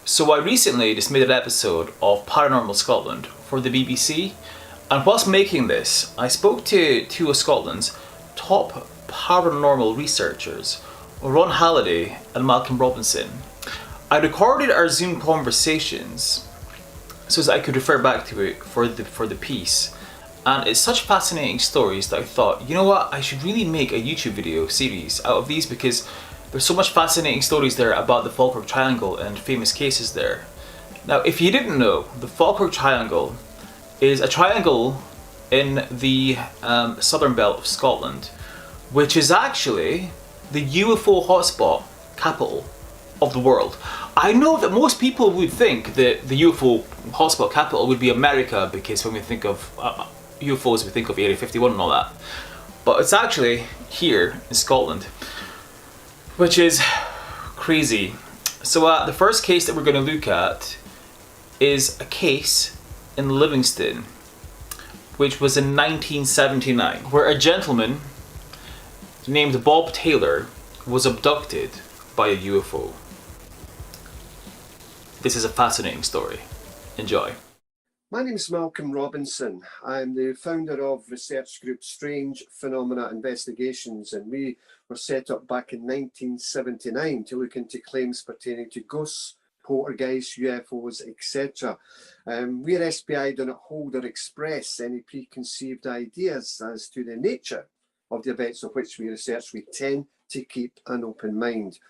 So I recently just made an episode of Paranormal Scotland for the BBC, and whilst making this, I spoke to two of Scotland's top paranormal researchers, Ron Halliday and Malcolm Robinson. I recorded our Zoom conversations so that I could refer back to it for the piece. And it's such fascinating stories that I thought, you know what, I should really make a YouTube video series out of these because there's so much fascinating stories there about the Falkirk Triangle and famous cases there. Now, if you didn't know, the Falkirk Triangle is a triangle in the southern belt of Scotland, which is actually the UFO hotspot capital of the world. I know that most people would think that the UFO hotspot capital would be America, because when we think of UFOs we think of Area 51 and all that. But it's actually here in Scotland, which is crazy. So the first case that we're going to look at is a case in Livingston, which was in 1979, where a gentleman named Bob Taylor was abducted by a UFO. This is a fascinating story. Enjoy. My name is Malcolm Robinson. I'm the founder of research group Strange Phenomena Investigations, and we were set up back in 1979 to look into claims pertaining to ghosts, poltergeists, UFOs, etc. We at SPI do not hold or express any preconceived ideas as to the nature of the events of which we research. We tend to keep an open mind.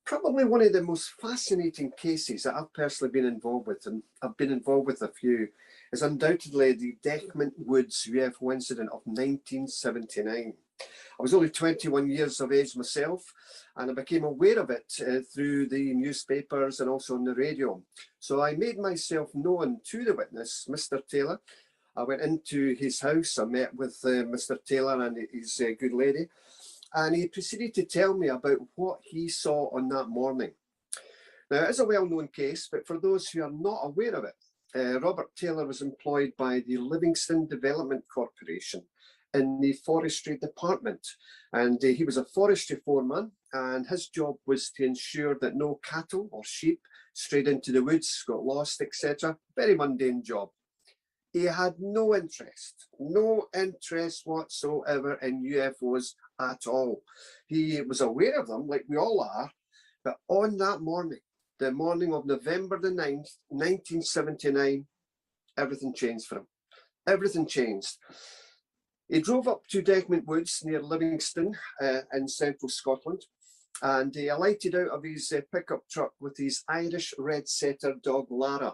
Probably one of the most fascinating cases that I've personally been involved with, and I've been involved with a few, is undoubtedly the Decmont Woods UFO incident of 1979. I was only 21 years of age myself, and I became aware of it through the newspapers and also on the radio. So I made myself known to the witness, Mr. Taylor. I went into his house, I met with Mr. Taylor and his good lady, and he proceeded to tell me about what he saw on that morning. Now, it is a well-known case, but for those who are not aware of it, Robert Taylor was employed by the Livingston Development Corporation in the forestry department, and he was a forestry foreman, and his job was to ensure that no cattle or sheep strayed into the woods, got lost, etc. Very mundane job. He had no interest whatsoever in UFOs at all. He was aware of them, like we all are, but on that morning, the morning of November the 9th, 1979, everything changed for him. Everything changed. He drove up to Decmont Woods near Livingston in central Scotland, and he alighted out of his pickup truck with his Irish red setter dog Lara.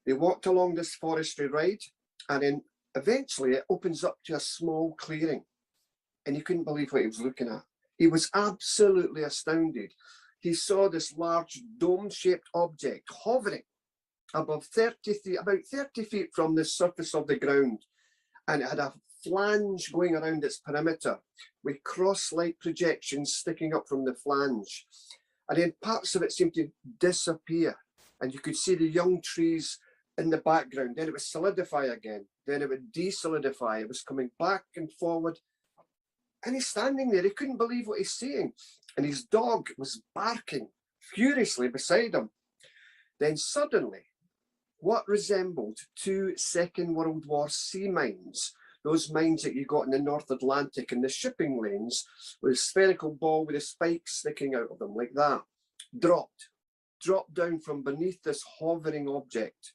They walked along this forestry ride, and then eventually it opens up to a small clearing, and he couldn't believe what he was looking at. He was absolutely astounded. He saw this large dome-shaped object hovering above 30 feet, about 30 feet from the surface of the ground, and it had a flange going around its perimeter with cross-like projections sticking up from the flange, and then parts of it seemed to disappear, and you could see the young trees in the background. Then it would solidify again, then it would desolidify. It was coming back and forward, and he's standing there. He couldn't believe what he's seeing, and his dog was barking furiously beside him. Then suddenly, what resembled two Second World War sea mines, those mines that you got in the North Atlantic in the shipping lanes, with a spherical ball with a spike sticking out of them like that, dropped down from beneath this hovering object,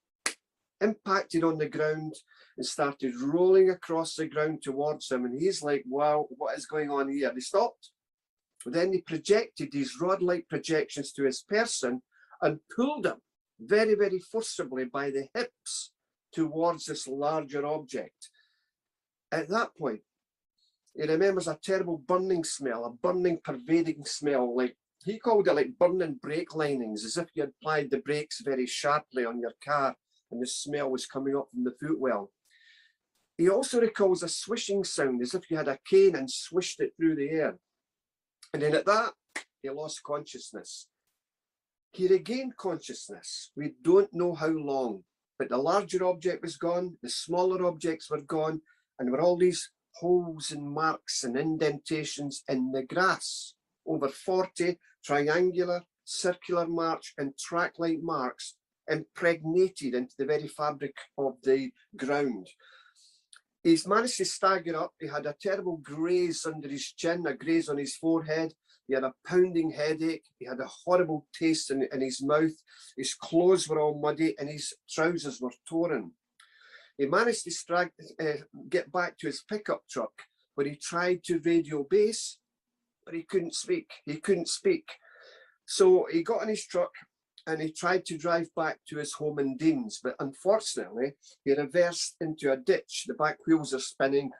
impacted on the ground, and started rolling across the ground towards him. And he's like, wow, what is going on here? They stopped. Then they projected these rod-like projections to his person and pulled him very, very forcibly by the hips towards this larger object. At that point, he remembers a terrible burning smell, a burning, pervading smell, like he called it like burning brake linings, as if you had applied the brakes very sharply on your car and the smell was coming up from the footwell. He also recalls a swishing sound, as if you had a cane and swished it through the air. And then at that, he lost consciousness. He regained consciousness. We don't know how long, but the larger object was gone, the smaller objects were gone, and there were all these holes and marks and indentations in the grass. Over 40 triangular circular marks and track-like marks impregnated into the very fabric of the ground. He's managed to stagger up. He had a terrible graze under his chin, a graze on his forehead. He had a pounding headache. He had a horrible taste in his mouth. His clothes were all muddy and his trousers were torn. He managed to get back to his pickup truck, where he tried to radio base, but he couldn't speak. He couldn't speak. So he got in his truck and he tried to drive back to his home in Deans, but unfortunately, he reversed into a ditch. The back wheels are spinning.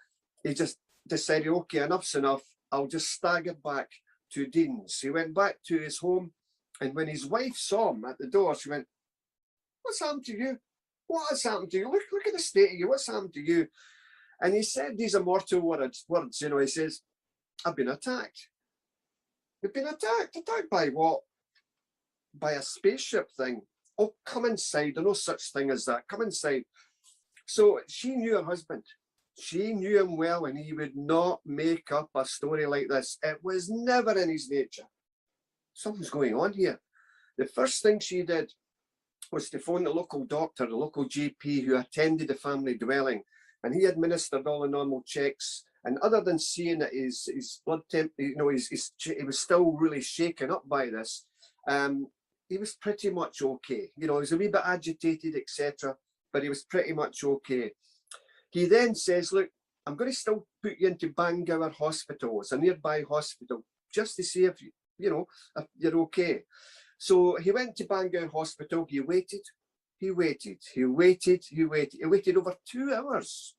He just decided, okay, enough's enough. I'll just stagger back to Deans. He went back to his home, and when his wife saw him at the door, she went, "What's happened to you? What has happened to you? Look at the state of you. What's happened to you?" And he said these immortal words, you know, he says, "I've been attacked." You've been attacked? Attacked by what? By a spaceship thing. "Oh, come inside. There's no such thing as that. Come inside." So she knew her husband. She knew him well, and he would not make up a story like this. It was never in his nature. Something's going on here. The first thing she did was to phone the local doctor, the local GP who attended the family dwelling, and he administered all the normal checks. And other than seeing that his blood temp, you know, he was still really shaken up by this. He was pretty much okay. You know, he was a wee bit agitated, etc., but he was pretty much okay. He then says, "Look, I'm going to still put you into Bangor Hospital. It's a nearby hospital, just to see if if you're okay." So he went to Bangor Hospital. He waited. He waited. He waited. He waited. He waited over 2 hours,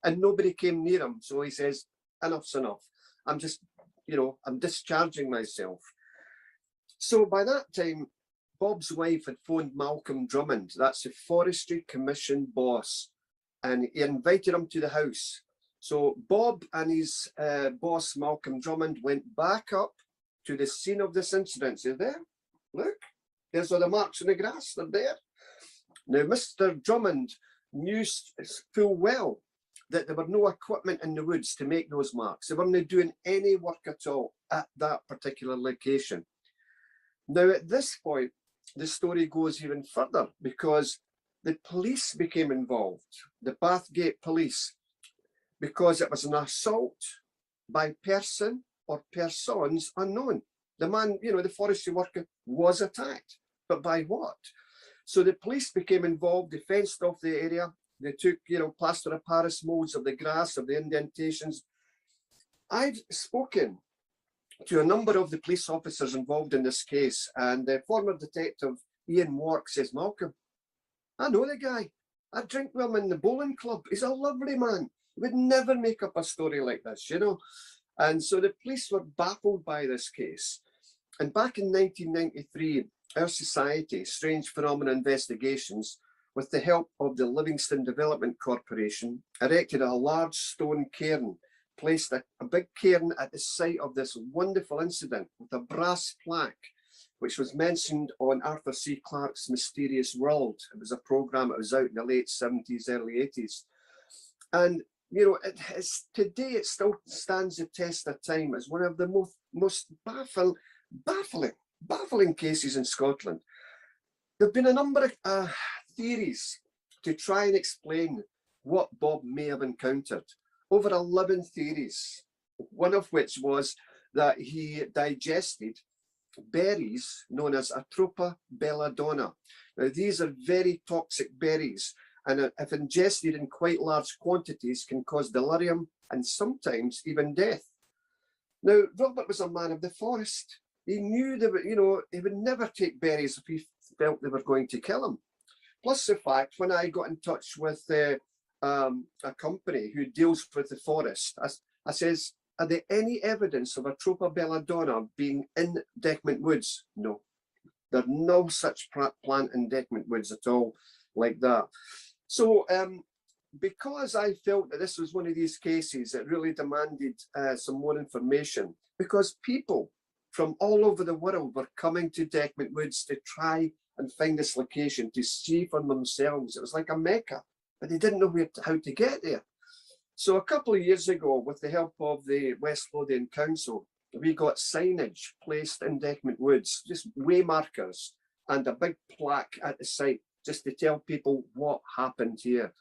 and nobody came near him. So he says, "Enough's enough. I'm just, I'm discharging myself." So by that time, Bob's wife had phoned Malcolm Drummond. That's the Forestry Commission boss. And he invited him to the house. So Bob and his boss, Malcolm Drummond, went back up to the scene of this incident. They're there. Look, there's all the marks in the grass. They're there. Now, Mr. Drummond knew full well that there were no equipment in the woods to make those marks. They weren't doing any work at all at that particular location. Now, at this point, the story goes even further because the police became involved, the Bathgate police, because it was an assault by person or persons unknown. The man, the forestry worker was attacked, but by what? So the police became involved. They fenced off the area. They took, plaster of Paris molds of the grass, of the indentations. I've spoken to a number of the police officers involved in this case, and the former detective Ian Wark says, "Malcolm, I know the guy. I drink with him in the bowling club. He's a lovely man. He would never make up a story like this, And so the police were baffled by this case. And back in 1993, our society, Strange Phenomena Investigations, with the help of the Livingston Development Corporation, erected a large stone cairn, placed a big cairn at the site of this wonderful incident with a brass plaque, which was mentioned on Arthur C. Clarke's Mysterious World. It was a program that was out in the late 70s, early 80s. And, today it still stands the test of time as one of the most baffling cases in Scotland. There have been a number of theories to try and explain what Bob may have encountered. Over 11 theories, one of which was that he digested berries known as Atropa belladonna. Now, these are very toxic berries, and if ingested in quite large quantities can cause delirium and sometimes even death. Now, Robert was a man of the forest. He knew that, he would never take berries if he felt they were going to kill him. Plus the fact, when I got in touch with a company who deals with the forest, I says, "Are there any evidence of Atropa belladonna being in Decmont Woods?" No, there's no such plant in Decmont Woods at all like that. So because I felt that this was one of these cases that really demanded some more information, because people from all over the world were coming to Decmont Woods to try and find this location, to see for themselves. It was like a mecca, but they didn't know how to get there. So a couple of years ago, with the help of the West Lothian Council, we got signage placed in Decmont Woods, just way markers, and a big plaque at the site just to tell people what happened here.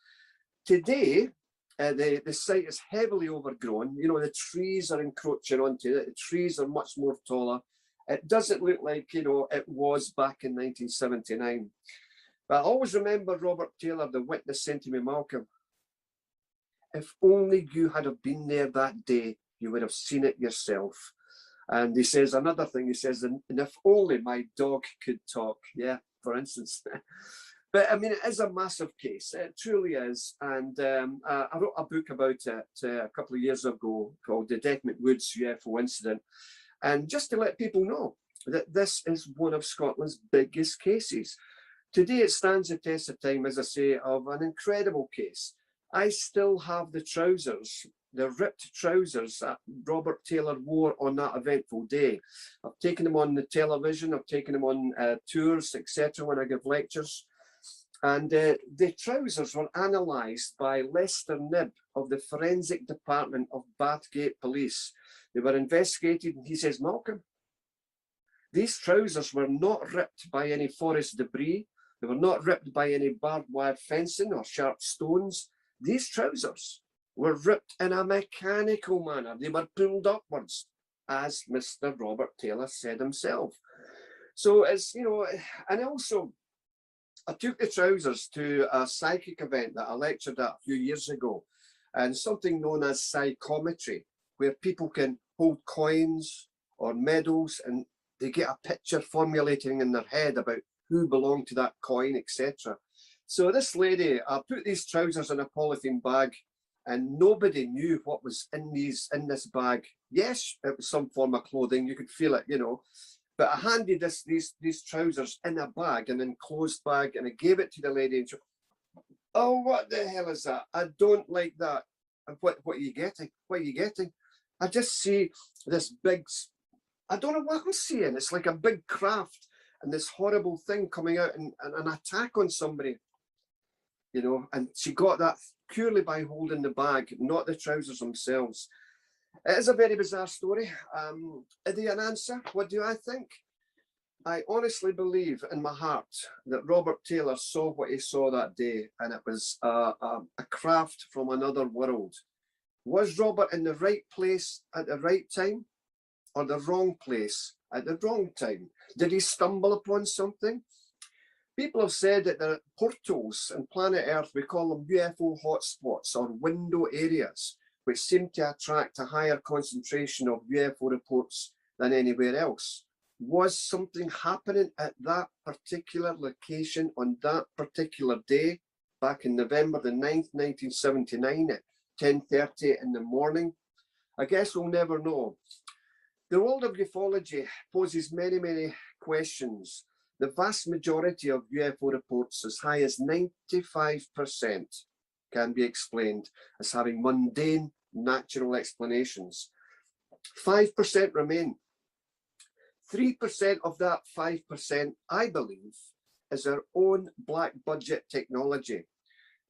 Today, the site is heavily overgrown. You know, the trees are encroaching onto it. The trees are much more taller. It doesn't look like, you know, it was back in 1979. But I always remember Robert Taylor, the witness, saying to me, Malcolm, if only you had have been there that day, you would have seen it yourself. And he says another thing, he says, and if only my dog could talk. Yeah, for instance. But I mean, it is a massive case. It truly is. And I wrote a book about it a couple of years ago called The Decmont Woods UFO Incident. And just to let people know that this is one of Scotland's biggest cases. Today, it stands the test of time, as I say, of an incredible case. I still have the trousers, the ripped trousers that Robert Taylor wore on that eventful day. I've taken them on the television, I've taken them on tours, etc. when I give lectures. And the trousers were analysed by Lester Knibb of the Forensic Department of Bathgate Police. They were investigated, and he says, Malcolm, these trousers were not ripped by any forest debris. They were not ripped by any barbed wire fencing or sharp stones. These trousers were ripped in a mechanical manner. They were pulled upwards, as Mr. Robert Taylor said himself. So it's, you know, and also, I took the trousers to a psychic event that I lectured at a few years ago, and something known as psychometry, where people can hold coins or medals and they get a picture formulating in their head about who belonged to that coin, etc. So this lady, I put these trousers in a polythene bag, and nobody knew what was in this bag. Yes, it was some form of clothing, you could feel it, you know. But I handed these trousers in a bag, an enclosed bag, and I gave it to the lady, and she, oh, what the hell is that? I don't like that. What are you getting? What are you getting? I just see this big, I don't know what I'm seeing. It's like a big craft and this horrible thing coming out and an attack on somebody, you know, and she got that purely by holding the bag, not the trousers themselves. It is a very bizarre story. Is there an answer? What do I think? I honestly believe in my heart that Robert Taylor saw what he saw that day, and it was a craft from another world. Was Robert in the right place at the right time, or the wrong place at the wrong time? Did he stumble upon something? People have said that there are portals in planet Earth, we call them UFO hotspots or window areas, which seem to attract a higher concentration of UFO reports than anywhere else. Was something happening at that particular location on that particular day, back in November the 9th, 1979 at 10:30 in the morning? I guess we'll never know. The world of ufology poses many, many questions. The vast majority of UFO reports, as high as 95%, can be explained as having mundane, natural explanations. 5% remain. 3% of that 5%, I believe, is our own black budget technology.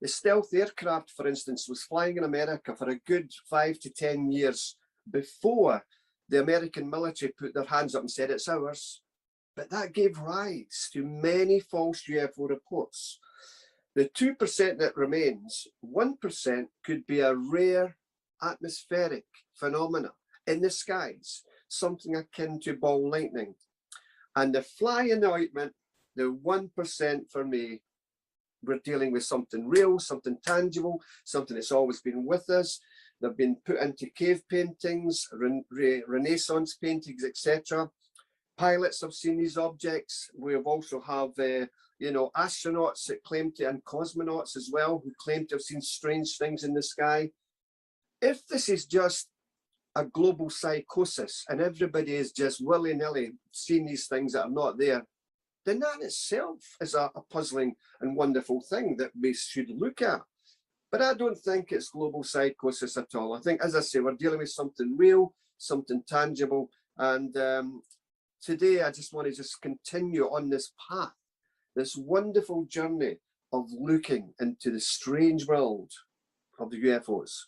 The stealth aircraft, for instance, was flying in America for a good 5 to 10 years before the American military put their hands up and said it's ours. But that gave rise to many false UFO reports. The 2% that remains, 1% could be a rare atmospheric phenomena in the skies, something akin to ball lightning. And the fly in the ointment, the 1% for me, we're dealing with something real, something tangible, something that's always been with us. They've been put into cave paintings, Renaissance paintings, etc. Pilots have seen these objects. We have also have, you know, astronauts that claim to, and cosmonauts as well, who claim to have seen strange things in the sky. If this is just a global psychosis and everybody is just willy-nilly seeing these things that are not there, then that in itself is a puzzling and wonderful thing that we should look at. But I don't think it's global psychosis at all. I think, as I say, we're dealing with something real, something tangible. And today, I just want to just continue on this path, this wonderful journey of looking into the strange world of the UFOs.